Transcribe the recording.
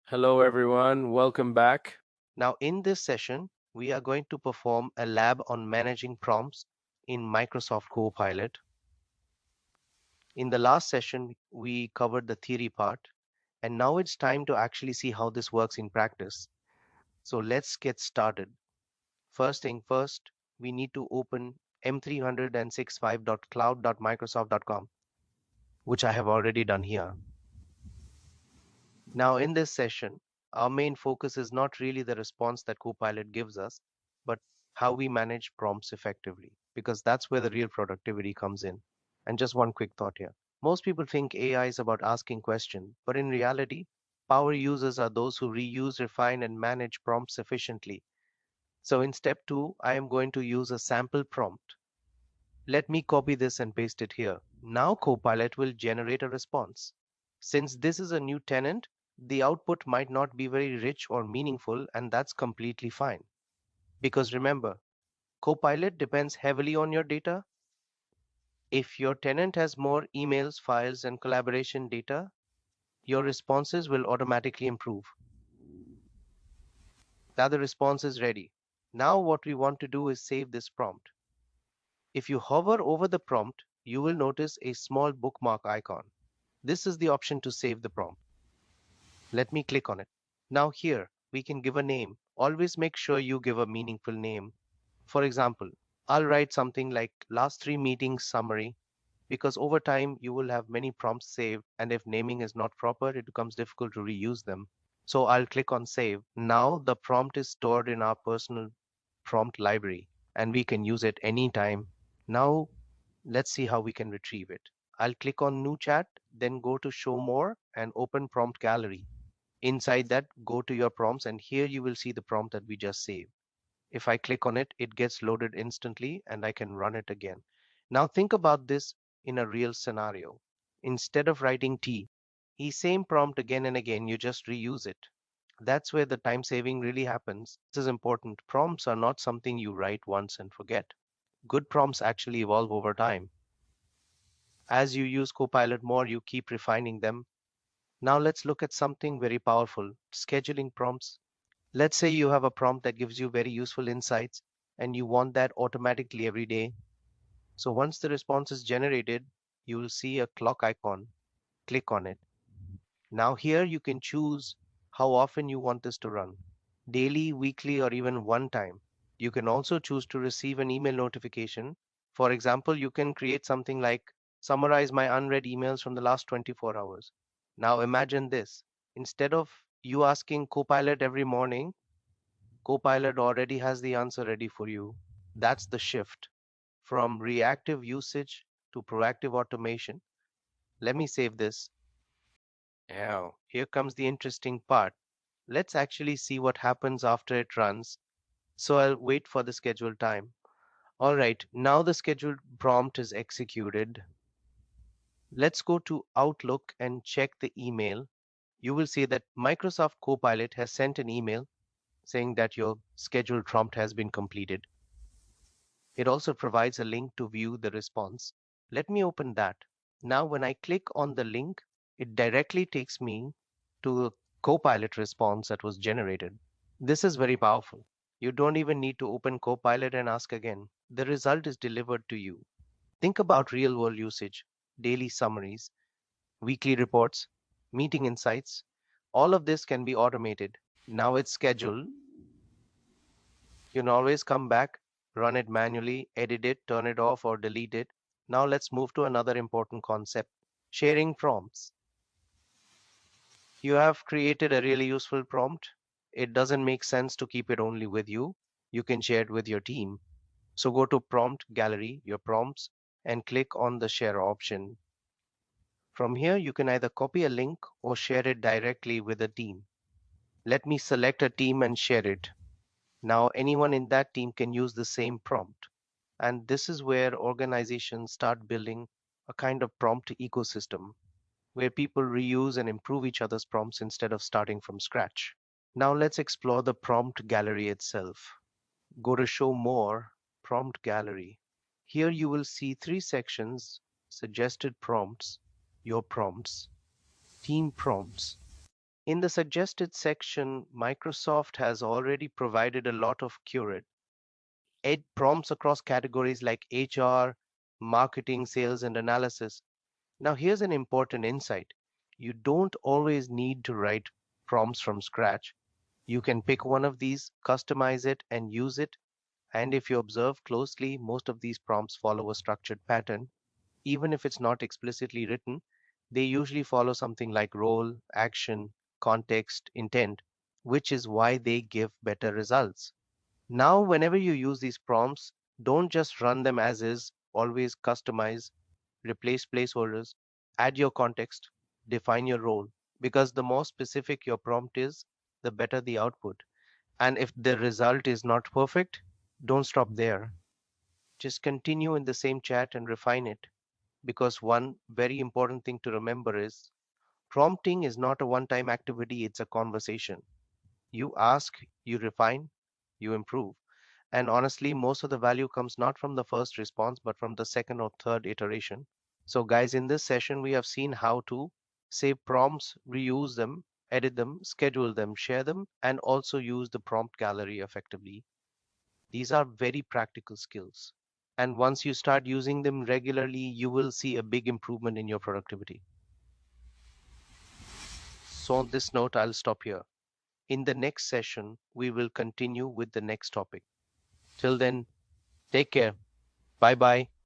Hello, everyone. Welcome back. Now, in this session, we are going to perform a lab on managing prompts in Microsoft Copilot. In the last session, we covered the theory part, and now it's time to actually see how this works in practice. So let's get started. First thing first, we need to open m365.cloud.microsoft.com, which I have already done here. Now, in this session, our main focus is not really the response that Copilot gives us, but how we manage prompts effectively, because that's where the real productivity comes in. And just one quick thought here. Most people think AI is about asking questions, but in reality, power users are those who reuse, refine, and manage prompts efficiently. So in step two, I am going to use a sample prompt. Let me copy this and paste it here. Now Copilot will generate a response. Since this is a new tenant, the output might not be very rich or meaningful, and that's completely fine. Because remember, Copilot depends heavily on your data. If your tenant has more emails, files, and collaboration data, your responses will automatically improve. Now the response is ready. Now what we want to do is save this prompt. If you hover over the prompt, you will notice a small bookmark icon. This is the option to save the prompt. Let me click on it. Now here, we can give a name. Always make sure you give a meaningful name. For example, I'll write something like last three meetings summary because over time you will have many prompts saved, and if naming is not proper, it becomes difficult to reuse them. So I'll click on save. Now the prompt is stored in our personal prompt library and we can use it anytime. Now let's see how we can retrieve it. I'll click on new chat, then go to show more and open prompt gallery. Inside that, go to your prompts and here you will see the prompt that we just saved. If I click on it, it gets loaded instantly and I can run it again. Now think about this in a real scenario. Instead of writing same prompt again and again, you just reuse it. That's where the time saving really happens. This is important. Prompts are not something you write once and forget. Good prompts actually evolve over time. As you use Copilot more, you keep refining them. Now let's look at something very powerful, scheduling prompts. Let's say you have a prompt that gives you very useful insights and you want that automatically every day. So once the response is generated, you will see a clock icon. Click on it. Now here you can choose how often you want this to run, daily, weekly, or even one time. You can also choose to receive an email notification. For example, you can create something like summarize my unread emails from the last 24 hours. Now imagine this. Instead of you asking Copilot every morning, Copilot already has the answer ready for you. That's the shift from reactive usage to proactive automation. Let me save this. Now, here comes the interesting part. Let's actually see what happens after it runs. So I'll wait for the scheduled time. All right, now the scheduled prompt is executed. Let's go to Outlook and check the email. You will see that Microsoft Copilot has sent an email saying that your scheduled prompt has been completed. It also provides a link to view the response. Let me open that. Now, when I click on the link, it directly takes me to a Copilot response that was generated. This is very powerful. You don't even need to open Copilot and ask again. The result is delivered to you. Think about real world usage, daily summaries, weekly reports, meeting insights. All of this can be automated. Now it's scheduled. You can always come back, run it manually, edit it, turn it off, or delete it. Now let's move to another important concept, sharing prompts. You have created a really useful prompt. It doesn't make sense to keep it only with you. You can share it with your team. So go to Prompt Gallery, your prompts, and click on the share option. From here, you can either copy a link or share it directly with a team. Let me select a team and share it. Now anyone in that team can use the same prompt. And this is where organizations start building a kind of prompt ecosystem where people reuse and improve each other's prompts instead of starting from scratch. Now let's explore the prompt gallery itself. Go to show more, prompt gallery. Here you will see three sections, suggested prompts, your prompts, team prompts. In the suggested section, Microsoft has already provided a lot of curate prompts across categories like HR, marketing, sales, and analysis. Now, here's an important insight. You don't always need to write prompts from scratch. You can pick one of these, customize it, and use it. And if you observe closely, most of these prompts follow a structured pattern. Even if it's not explicitly written, they usually follow something like role, action, context, intent, which is why they give better results. Now, whenever you use these prompts, don't just run them as is, always customize, replace placeholders, add your context, define your role, because the more specific your prompt is, the better the output. And if the result is not perfect, don't stop there. Just continue in the same chat and refine it. Because one very important thing to remember is prompting is not a one time activity, it's a conversation. You ask, you refine, you improve. And honestly, most of the value comes not from the first response, but from the second or third iteration. So, guys, in this session, we have seen how to save prompts, reuse them, edit them, schedule them, share them, and also use the prompt gallery effectively. These are very practical skills. And once you start using them regularly, you will see a big improvement in your productivity. So, on this note, I'll stop here. In the next session, we will continue with the next topic. Till then, take care. Bye bye.